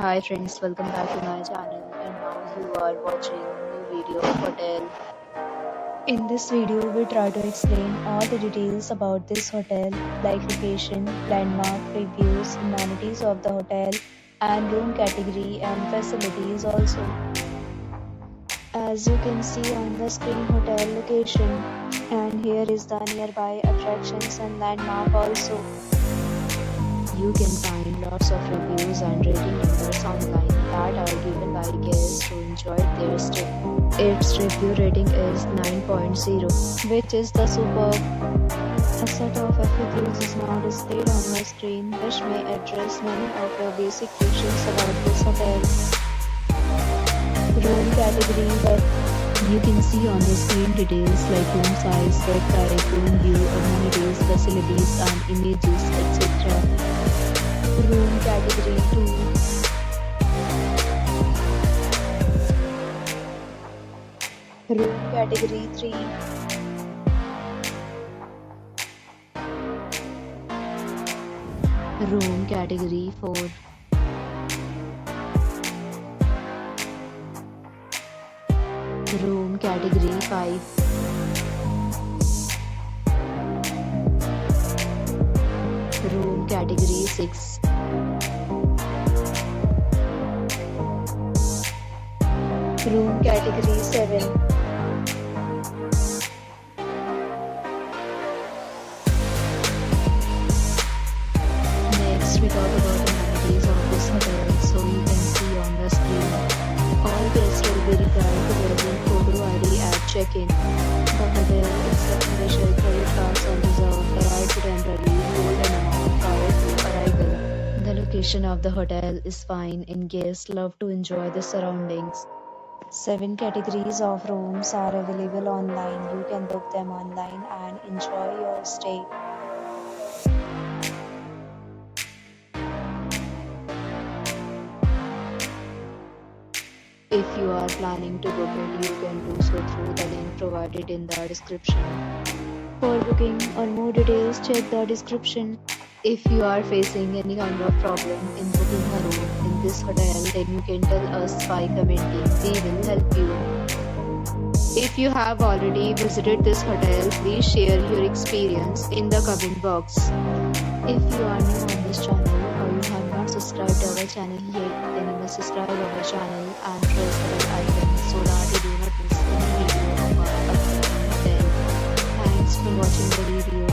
Hi friends, welcome back to my channel and now you are watching new video of hotel. In this video, we try to explain all the details about this hotel like location, landmark, reviews, amenities of the hotel and room category and facilities also. As you can see on the screen hotel location and here is the nearby attractions and landmark also. You can find lots of reviews and rating numbers online that are given by guests who enjoyed their stay. Its review rating is 9.0, which is the superb. A set of FAQs is now displayed on the screen, which may address many of your basic questions about this hotel. Room category bed. You can see on the screen details like room size, bed type, room view, amenities, facilities and images, etc. Room category 2. Room category 3. Room category 4. Room category 5. Room category 6. Room category 7. Next we talk about the amenities of this hotel, so you can see on the screen. All guests will be required to present photo ID at check-in. The hotel accepts special credit cards on reserve. The right to temporarily hold an amount prior to arrival. The location of the hotel is fine and guests love to enjoy the surroundings. 7 categories of rooms are available online. You can book them online and enjoy your stay. If you are planning to book it, you can do so through the link provided in the description. For booking or more details, check the description. If you are facing any kind of problem in booking a room in this hotel, then you can tell us by commenting. We will help you. If you have already visited this hotel, please share your experience in the comment box. If you are new on this channel or you have not subscribed to our channel yet, then you must subscribe our channel and press the bell icon so that you do not miss any video of our upcoming hotel. Thanks for watching the video.